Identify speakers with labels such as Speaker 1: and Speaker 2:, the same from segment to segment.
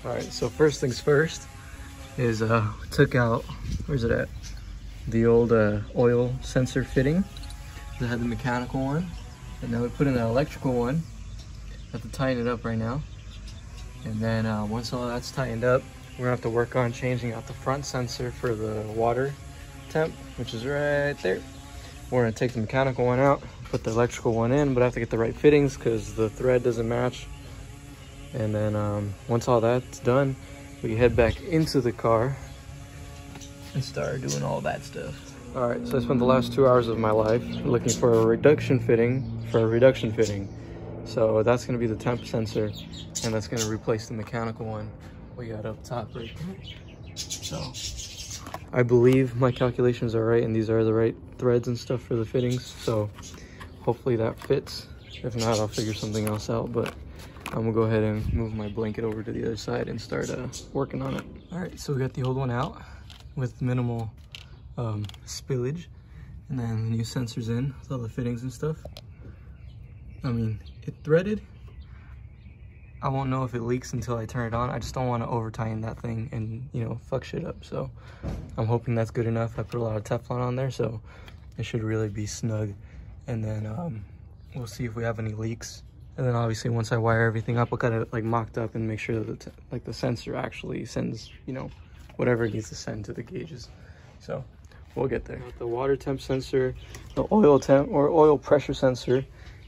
Speaker 1: All right, so first things first is we took out, where's it at? The old oil sensor fitting. That had the mechanical one, and now we put in an electrical one. Have to tighten it up right now. And then once all that's tightened up, we're gonna have to work on changing out the front sensor for the water temp, which is right there. We're gonna take the mechanical one out, put the electrical one in, but I have to get the right fittings because the thread doesn't match. And then once all that's done, we head back into the car and start doing all that stuff. All right, so I spent the last 2 hours of my life looking for a reduction fitting for a reduction fitting. So that's gonna be the temp sensor, and that's gonna replace the mechanical one we got up top right there. So I believe my calculations are right, and these are the right threads and stuff for the fittings. So hopefully that fits. If not, I'll figure something else out, but I'm gonna go ahead and move my blanket over to the other side and start working on it. All right, so we got the old one out with minimal spillage, and then the new sensors in with all the fittings and stuff. I mean, it threaded. I won't know if it leaks until I turn it on. I just don't want to over tighten that thing and, you know, fuck shit up. So I'm hoping that's good enough. I put a lot of Teflon on there, so it should really be snug. And then we'll see if we have any leaks. And then obviously once I wire everything up, I'll cut it like mocked up and make sure that the sensor actually sends, you know, whatever it needs to send to the gauges. So we'll get there. The water temp sensor, the oil temp or oil pressure sensor,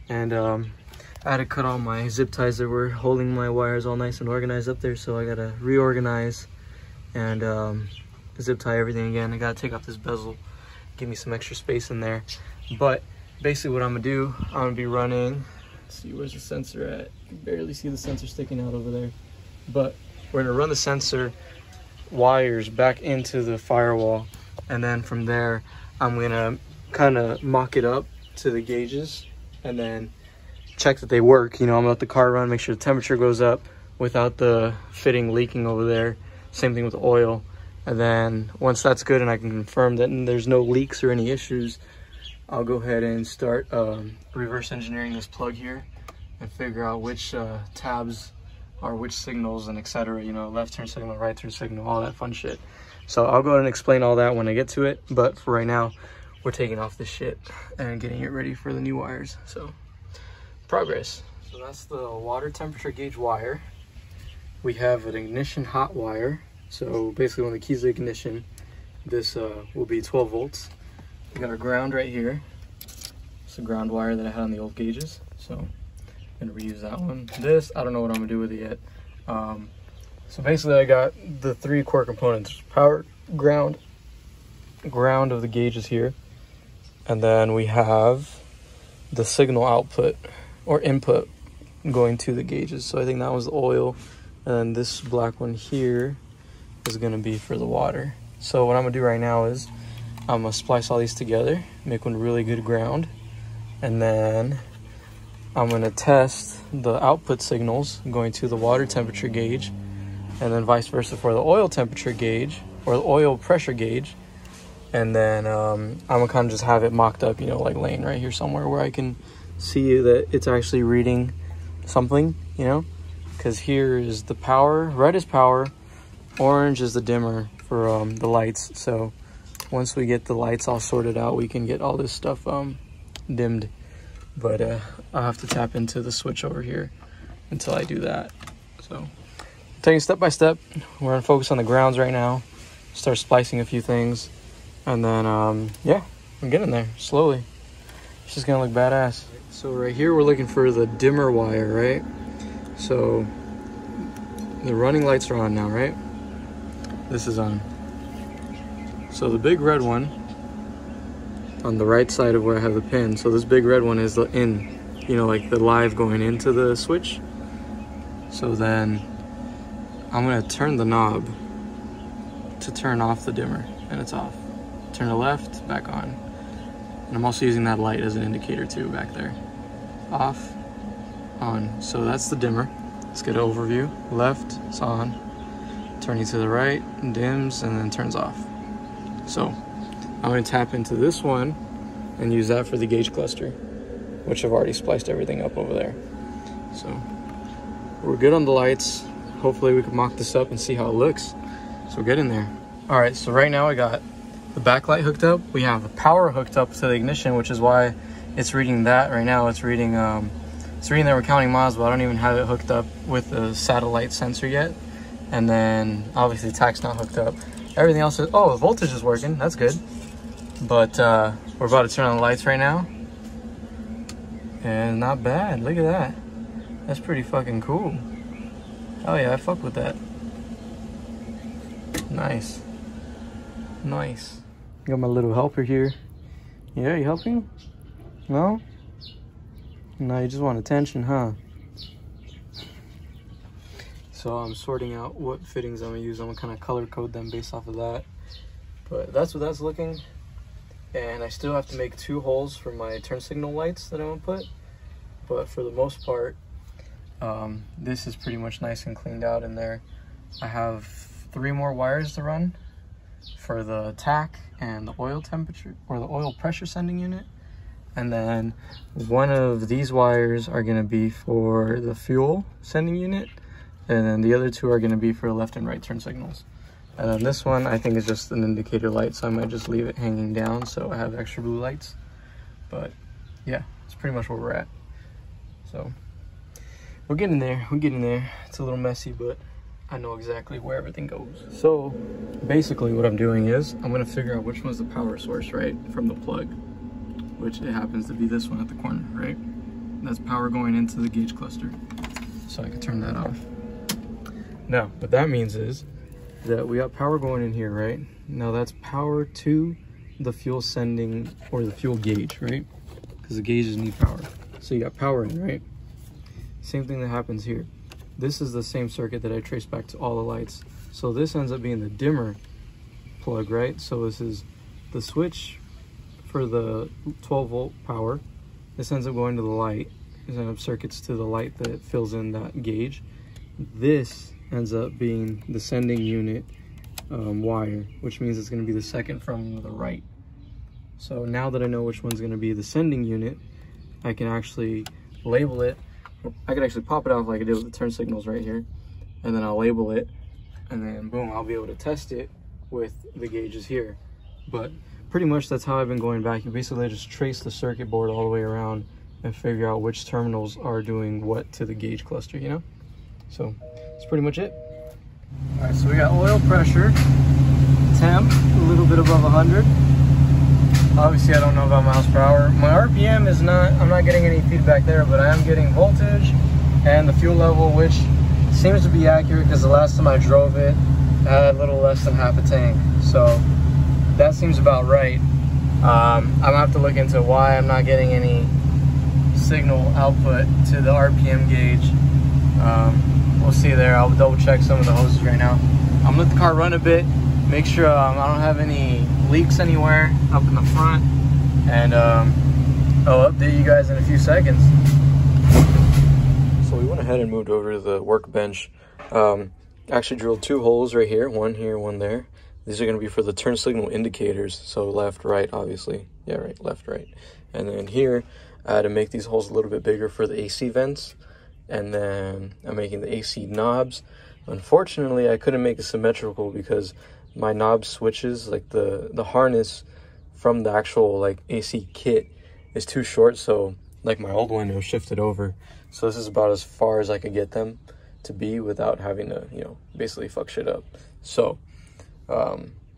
Speaker 1: and I had to cut all my zip ties that were holding my wires all nice and organized up there. So I gotta reorganize and zip tie everything again. I gotta take off this bezel, give me some extra space in there. But basically what I'm gonna do, I'm gonna be running, let's see, where's the sensor at? You barely see the sensor sticking out over there. But we're gonna run the sensor wires back into the firewall, and then from there I'm gonna kind of mock it up to the gauges and then check that they work. You know, I'm gonna let the car run, make sure the temperature goes up without the fitting leaking over there. Same thing with the oil. And then once that's good and I can confirm that there's no leaks or any issues, I'll go ahead and start reverse engineering this plug here and figure out which tabs are which signals and etc. You know, left turn signal, right turn signal, all that fun shit. So I'll go ahead and explain all that when I get to it. But for right now, we're taking off this shit and getting it ready for the new wires. So progress. So that's the water temperature gauge wire. We have an ignition hot wire. So basically when the key's the ignition, this will be 12 volts. We got our ground right here. It's a ground wire that I had on the old gauges. So I'm gonna reuse that one. This, I don't know what I'm gonna do with it yet. So basically I got the 3 core components: power, ground of the gauges here. And then we have the signal output or input going to the gauges. So I think that was the oil. And then this black one here is gonna be for the water. So what I'm gonna do right now is I'm gonna splice all these together, make one really good ground. And then I'm gonna test the output signals going to the water temperature gauge, and then vice versa for the oil temperature gauge or the oil pressure gauge. And then I'm gonna kind of just have it mocked up, you know, like laying right here somewhere where I can see that it's actually reading something, you know, because here is the power, red is power, orange is the dimmer for the lights. So once we get the lights all sorted out, we can get all this stuff dimmed. But I'll have to tap into the switch over here until I do that. So taking step by step, we're gonna focus on the grounds right now, start splicing a few things, and then yeah, I'm getting there slowly. It's just gonna look badass. So right here we're looking for the dimmer wire, right? So the running lights are on now, right? This is on. So the big red one on the right side of where I have the pin, so this big red one is the in, you know, like the live going into the switch. So then I'm gonna turn the knob to turn off the dimmer, and it's off. Turn the left, back on. And I'm also using that light as an indicator too back there. Off, on. So that's the dimmer. Let's get an overview. Left, it's on. Turning to the right, dims, and then turns off. So I'm gonna tap into this one and use that for the gauge cluster, which I've already spliced everything up over there. So we're good on the lights. hopefully we can mock this up and see how it looks. So get in there. All right, so right now I got the backlight hooked up. We have the power hooked up to the ignition, which is why it's reading that right now. It's reading that we're counting miles, but I don't even have it hooked up with a satellite sensor yet. And then obviously the tach's not hooked up. Everything else is, oh, the voltage is working, that's good. But we're about to turn on the lights right now. And not bad, look at that. That's pretty fucking cool. Oh yeah, I fuck with that. Nice. Nice. Got my little helper here. Yeah, you helping? No? No, you just want attention, huh? So I'm sorting out what fittings I'm gonna use. I'm gonna kind of color code them based off of that. But that's what that's looking. And I still have to make 2 holes for my turn signal lights that I'm gonna put. But for the most part, this is pretty much nice and cleaned out in there. I have 3 more wires to run for the tach and the oil temperature, or the oil pressure sending unit. And then one of these wires are gonna be for the fuel sending unit. And then the other 2 are gonna be for left and right turn signals. And then this one I think is just an indicator light, so I might just leave it hanging down so I have extra blue lights. But yeah, it's pretty much where we're at. So we're getting there, It's a little messy, but I know exactly where everything goes. So basically what I'm doing is I'm gonna figure out which one's the power source, right, from the plug, which it happens to be this one at the corner, right? That's power going into the gauge cluster. So I can turn that off. Now, what that means is that we got power going in here, right? Now that's power to the fuel sending, or the fuel gauge, right? Because the gauges need power. So you got power in, right? Same thing that happens here. This is the same circuit that I traced back to all the lights. So this ends up being the dimmer plug, right? So this is the switch for the 12 volt power. This ends up going to the light. This ends up circuits to the light that fills in that gauge. This ends up being the sending unit wire, which means it's going to be the second from the right. So now that I know which one's going to be the sending unit, I can actually label it. I could actually pop it off like I did with the turn signals right here, and then I'll label it, and then boom, I'll be able to test it with the gauges here. But pretty much that's how I've been going back. You basically just trace the circuit board all the way around and figure out which terminals are doing what to the gauge cluster, you know? So that's pretty much it. All right, so we got oil pressure, temp, a little bit above 100. Obviously, I don't know about miles per hour. My RPM is not, I'm not getting any feedback there, but I am getting voltage and the fuel level, which seems to be accurate because the last time I drove it, I had a little less than half a tank. So that seems about right. I'm gonna have to look into why I'm not getting any signal output to the RPM gauge. We'll see there. I'll double check some of the hoses right now. I'm gonna let the car run a bit, make sure I don't have any leaks anywhere up in the front, and I'll update you guys in a few seconds. So we went ahead and moved over to the workbench. Actually drilled 2 holes right here, one here, one there. These are going to be for the turn signal indicators, so left, right, obviously. Yeah, right, left, right. And then here, I had to make these holes a little bit bigger for the AC vents. And then I'm making the AC knobs. Unfortunately, I couldn't make it symmetrical because my knob switches, like the harness from the actual like AC kit is too short. So like my old one, it was shifted over. So this is about as far as I could get them to be without having to, you know, basically fuck shit up. So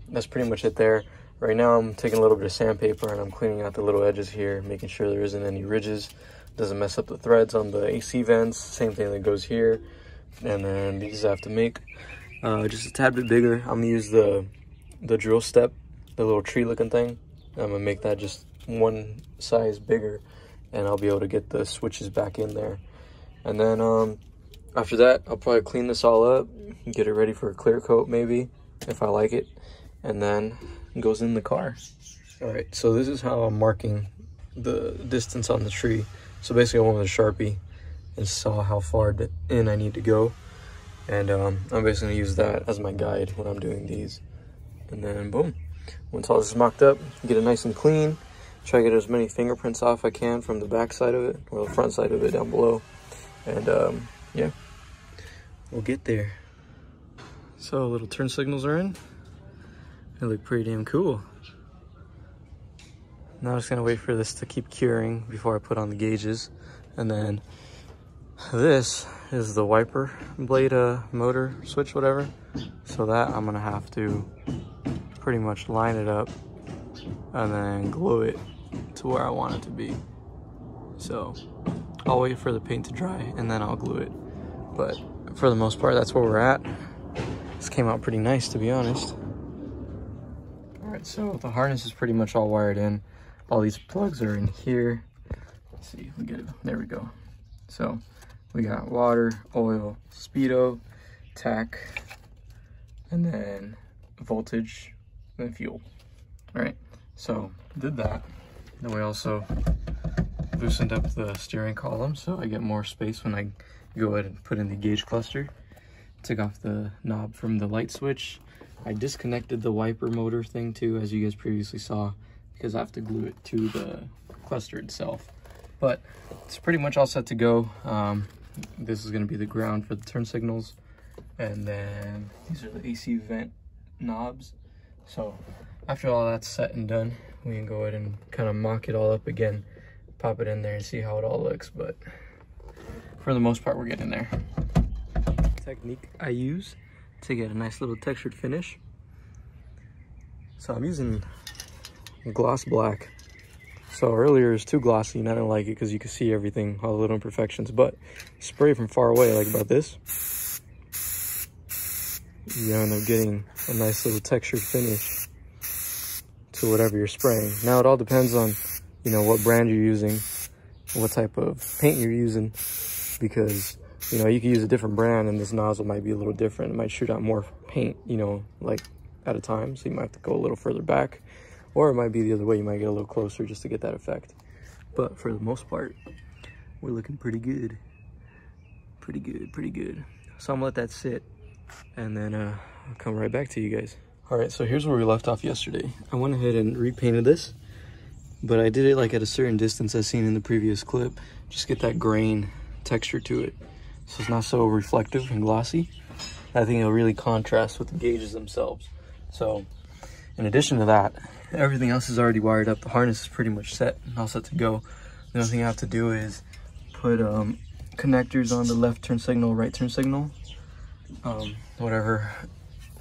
Speaker 1: that's pretty much it there. Right now I'm taking a little bit of sandpaper and I'm cleaning out the little edges here, making sure there isn't any ridges. Doesn't mess up the threads on the AC vents. Same thing that goes here. And then these I have to make just a tad bit bigger. I'm gonna use the drill step, the little tree looking thing. I'm gonna make that just one size bigger, and I'll be able to get the switches back in there. And then after that, I'll probably clean this all up, get it ready for a clear coat maybe, if I like it, and then it goes in the car. All right, so this is how I'm marking the distance on the tree. So basically I went with a Sharpie and saw how far in I need to go. And I'm basically gonna use that as my guide when I'm doing these. And then boom, once all this is mocked up, get it nice and clean. Try to get as many fingerprints off I can from the back side of it, or the front side of it down below. And yeah, we'll get there. So little turn signals are in. They look pretty damn cool. Now I'm just gonna wait for this to keep curing before I put on the gauges. And then this is the wiper blade motor switch, whatever. So that I'm gonna have to pretty much line it up and then glue it to where I want it to be. So I'll wait for the paint to dry and then I'll glue it. But for the most part, that's where we're at. This came out pretty nice, to be honest. All right, so the harness is pretty much all wired in. All these plugs are in here. Let's see if we get it. There we go. So we got water, oil, speedo, tack, and then voltage and fuel. All right, so did that. Then we also loosened up the steering column so I get more space when I go ahead and put in the gauge cluster. Took off the knob from the light switch. I disconnected the wiper motor thing too, as you guys previously saw, because I have to glue it to the cluster itself. But it's pretty much all set to go. This is going to be the ground for the turn signals, and then these are the AC vent knobs. So after all that's set and done, we can go ahead and kind of mock it all up again, pop it in there and see how it all looks. But for the most part, we're getting there. Technique I use to get a nice little textured finish. So I'm using gloss black. So earlier it was too glossy and I didn't like it because you could see everything, all the little imperfections. But spray from far away, like about this, you end up getting a nice little textured finish to whatever you're spraying. Now it all depends on, you know, what brand you're using, what type of paint you're using, because, you know, you could use a different brand and this nozzle might be a little different. It might shoot out more paint, you know, like at a time. So you might have to go a little further back, or it might be the other way. You might get a little closer just to get that effect. But for the most part, we're looking pretty good. Pretty good, pretty good. So I'm gonna let that sit and then I'll come right back to you guys. All right, so here's where we left off yesterday. I went ahead and repainted this, but I did it like at a certain distance as seen in the previous clip. Just get that grain texture to it, so it's not so reflective and glossy. I think it'll really contrast with the gauges themselves. So in addition to that, everything else is already wired up. The harness is pretty much set and all set to go. The only thing I have to do is put connectors on the left turn signal, right turn signal, whatever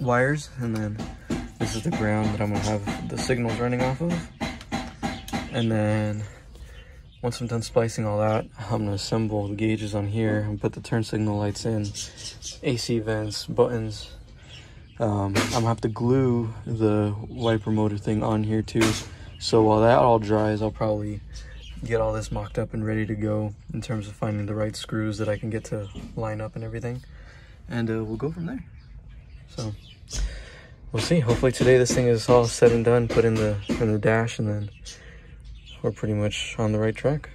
Speaker 1: wires, and then this is the ground that I'm gonna have the signals running off of. And then once I'm done splicing all that, I'm gonna assemble the gauges on here and put the turn signal lights in, AC vents, buttons. I'm gonna have to glue the wiper motor thing on here too. So while that all dries, I'll probably get all this mocked up and ready to go in terms of finding the right screws that I can get to line up and everything. And we'll go from there. So we'll see. Hopefully today this thing is all said and done, put in the dash, and then we're pretty much on the right track.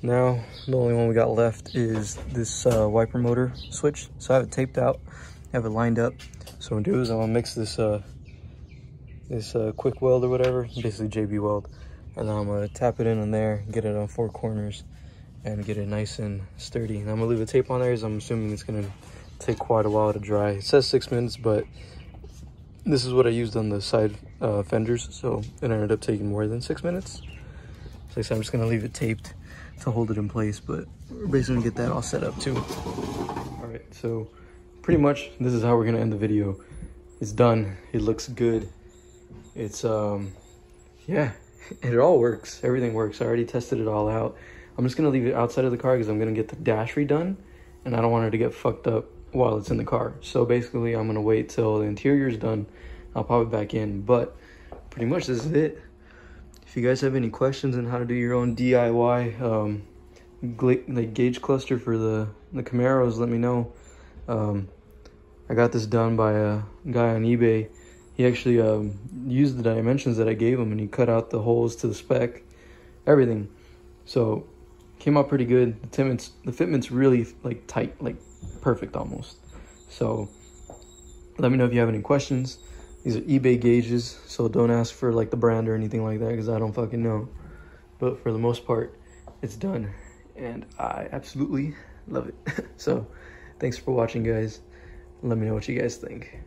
Speaker 1: Now, the only one we got left is this wiper motor switch. So I have it taped out, have it lined up. So what I'm gonna do is I'm gonna mix this quick weld or whatever, basically JB weld, and then I'm gonna tap it in there, get it on 4 corners, and get it nice and sturdy. And I'm gonna leave the tape on there, as I'm assuming it's gonna take quite a while to dry. It says 6 minutes, but this is what I used on the side fenders, so it ended up taking more than 6 minutes. So like I said, I'm just gonna leave it taped to hold it in place, but we're basically gonna get that all set up too. All right, so pretty much this is how we're gonna end the video. It's done, it looks good. It's yeah, it all works, everything works. I already tested it all out. I'm just gonna leave it outside of the car because I'm gonna get the dash redone, and I don't want her to get fucked up while it's in the car. So basically I'm gonna wait till the interior is done. I'll pop it back in, but pretty much this is it. If you guys have any questions on how to do your own DIY like gauge cluster for the Camaros, let me know. I got this done by a guy on eBay. He actually used the dimensions that I gave him, and he cut out the holes to the spec, everything. So came out pretty good. The fitment's really like tight, like perfect almost. So let me know if you have any questions. These are eBay gauges, so don't ask for like the brand or anything like that because I don't fucking know. But for the most part, it's done, and I absolutely love it. So Thanks for watching, guys. Let me know what you guys think.